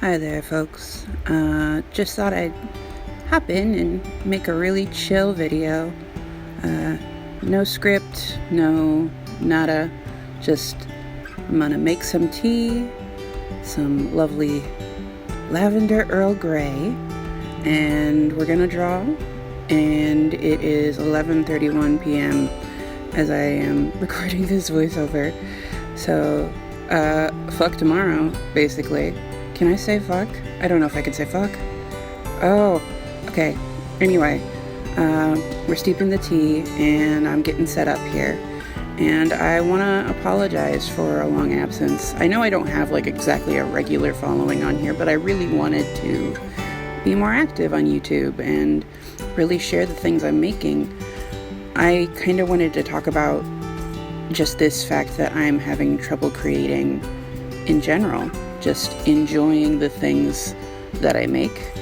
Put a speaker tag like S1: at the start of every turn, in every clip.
S1: Hi there, folks. Just thought I'd hop in and make a really chill video. No script, no nada. Just I'm gonna make some tea, some lovely lavender Earl Grey, and we're gonna draw. And it is 11:31 p.m. as I am recording this voiceover. So, fuck tomorrow, basically. Can I say fuck? I don't know if I can say fuck. Oh, okay. Anyway, we're steeping the tea and I'm getting set up here. And I want to apologize for a long absence. I know I don't have like exactly a regular following on here, but I really wanted to be more active on YouTube and really share the things I'm making. I kind of wanted to talk about just this fact that I'm having trouble creating in general. Just enjoying the things that I make.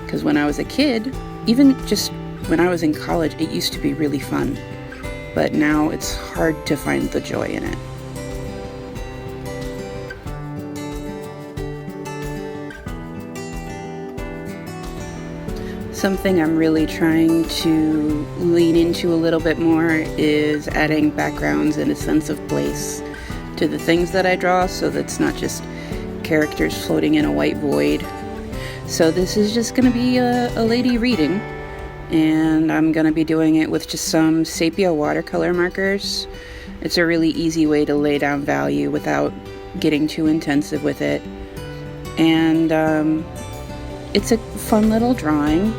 S1: Because when I was a kid, even just when I was in college, it used to be really fun. But now it's hard to find the joy in it. Something I'm really trying to lean into a little bit more is adding backgrounds and a sense of place to the things that I draw, so that's not just characters floating in a white void. So this is just going to be a lady reading, and I'm going to be doing it with just some sepia watercolor markers. It's a really easy way to lay down value without getting too intensive with it, and it's a fun little drawing.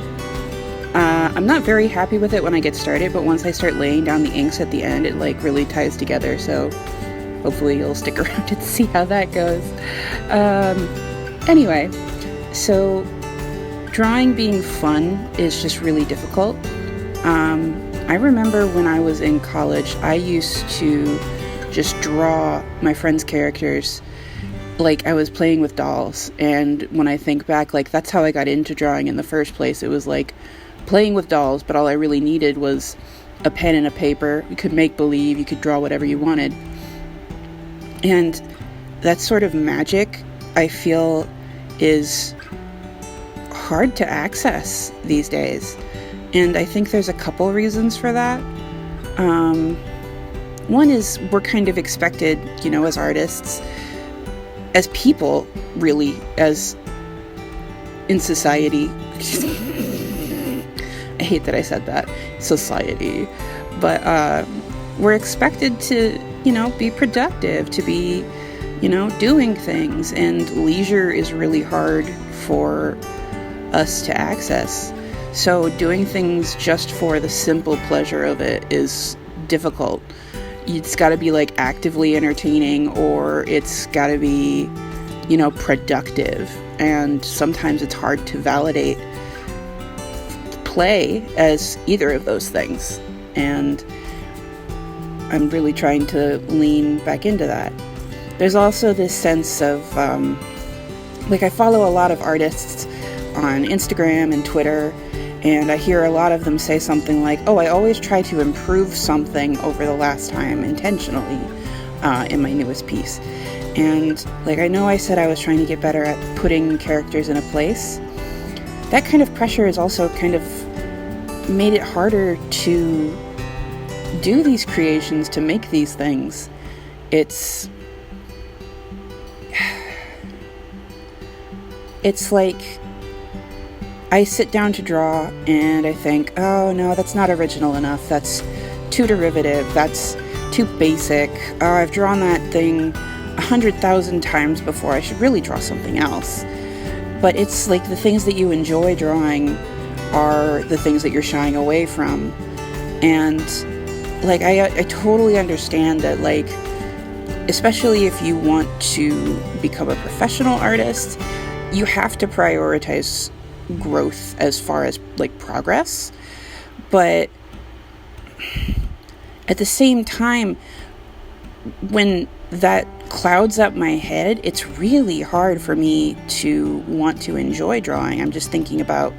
S1: I'm not very happy with it when I get started, but once I start laying down the inks at the end, it like really ties together, so hopefully you'll stick around and see how that goes. Anyway, so drawing being fun is just really difficult. I remember when I was in college, I used to just draw my friends' characters like I was playing with dolls. And when I think back, like that's how I got into drawing in the first place. It was like playing with dolls, but all I really needed was a pen and a paper. You could make believe, you could draw whatever you wanted. And that sort of magic, I feel, is hard to access these days. And I think there's a couple reasons for that. One is we're kind of expected, as artists, as people, really, as in society. I hate that I said that, society. But we're expected to be productive, to be, doing things, and leisure is really hard for us to access. So doing things just for the simple pleasure of it is difficult. It's got to be like actively entertaining, or it's got to be, productive. And sometimes it's hard to validate play as either of those things. And I'm really trying to lean back into that. There's also this sense of, I follow a lot of artists on Instagram and Twitter, and I hear a lot of them say something like, oh, I always try to improve something over the last time intentionally in my newest piece. And I know I said I was trying to get better at putting characters in a place. That kind of pressure has also kind of made it harder to do these creations, to make these things. It's like I sit down to draw and I think, oh no, that's not original enough, that's too derivative, that's too basic, oh, I've drawn that thing 100,000 times before, I should really draw something else. But it's like the things that you enjoy drawing are the things that you're shying away from. And I totally understand that, especially if you want to become a professional artist, you have to prioritize growth as far as progress. But at the same time, when that clouds up my head, it's really hard for me to want to enjoy drawing. I'm just thinking about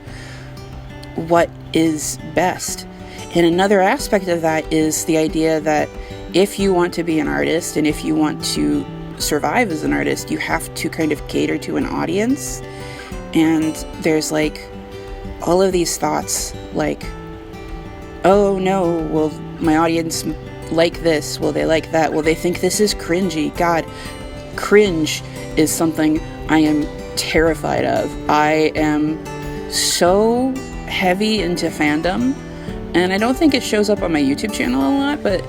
S1: what is best. And another aspect of that is the idea that if you want to be an artist and if you want to survive as an artist, you have to kind of cater to an audience. And there's like all of these thoughts like, oh no, will my audience like this? Will they like that? Will they think this is cringy? God, cringe is something I am terrified of. I am so heavy into fandom, and I don't think it shows up on my YouTube channel a lot, but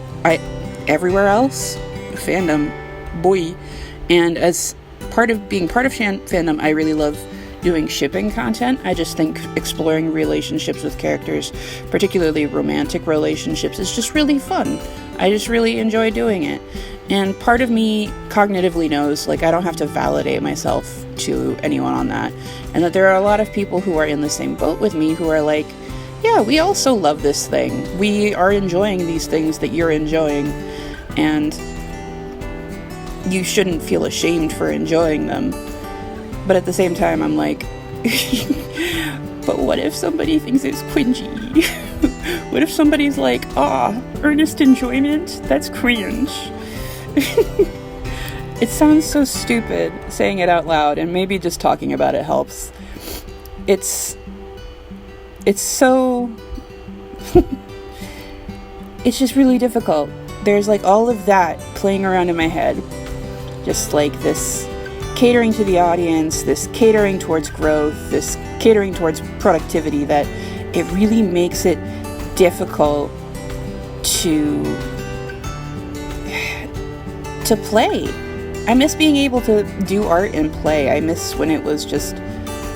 S1: everywhere else, fandom, boy. And as being part of fandom, I really love doing shipping content. I just think exploring relationships with characters, particularly romantic relationships, is just really fun. I just really enjoy doing it. And part of me cognitively knows, like, I don't have to validate myself to anyone on that. And that there are a lot of people who are in the same boat with me who are like, yeah, we also love this thing. We are enjoying these things that you're enjoying. And you shouldn't feel ashamed for enjoying them. But at the same time, I'm like, but what if somebody thinks it's cringy? What if somebody's like, earnest enjoyment? That's cringe. It sounds so stupid saying it out loud, and maybe just talking about it helps. It's so... it's just really difficult. There's like all of that playing around in my head. Just like this catering to the audience, this catering towards growth, this catering towards productivity, that it really makes it difficult to play. I miss being able to do art and play. I miss when it was just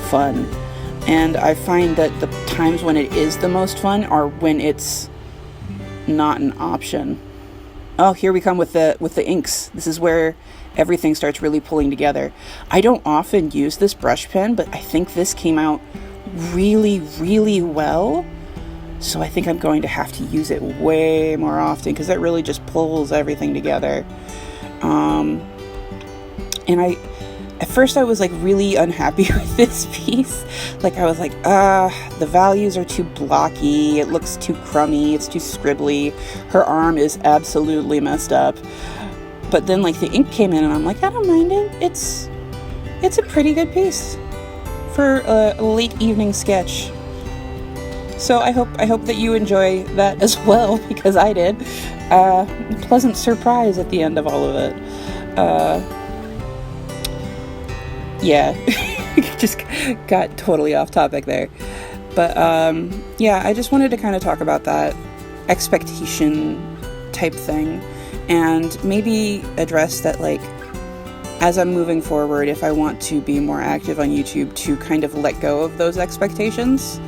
S1: fun. And I find that the times when it is the most fun are when it's not an option. Oh, here we come with the inks. This is where everything starts really pulling together. I don't often use this brush pen, but I think this came out really, really well. So I think I'm going to have to use it way more often, because it really just pulls everything together. And at first I was like really unhappy with this piece. Like I was like, the values are too blocky. It looks too crummy. It's too scribbly. Her arm is absolutely messed up. But then like the ink came in and I'm like, I don't mind it. It's a pretty good piece for a late evening sketch. So I hope that you enjoy that as well, because I did. Pleasant surprise at the end of all of it. Yeah, just got totally off topic there. But yeah, I just wanted to kind of talk about that expectation type thing, and maybe address that, like, as I'm moving forward, if I want to be more active on YouTube, to kind of let go of those expectations.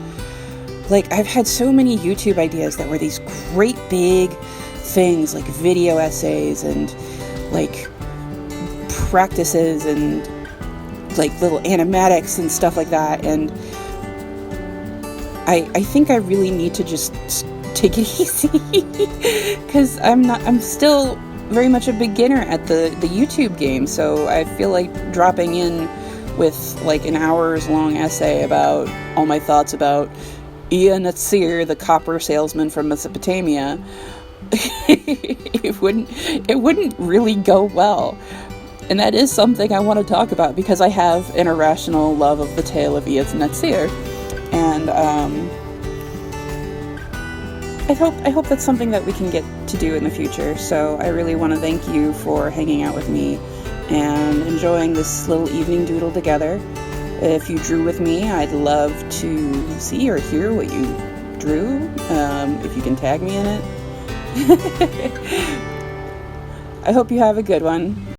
S1: Like, I've had so many YouTube ideas that were these great big things, like video essays and like practices and like little animatics and stuff like that. And I think I really need to just take it easy, because I'm still very much a beginner at the YouTube game. So I feel like dropping in with like an hours long essay about all my thoughts about Aaaaa, the copper salesman from Mesopotamia, it wouldn't really go well. And that is something I want to talk about, because I have an irrational love of the tale of Aaaaa. And I hope that's something that we can get to do in the future. So I really want to thank you for hanging out with me and enjoying this little evening doodle together. If you drew with me, I'd love to see or hear what you drew, if you can tag me in it. I hope you have a good one.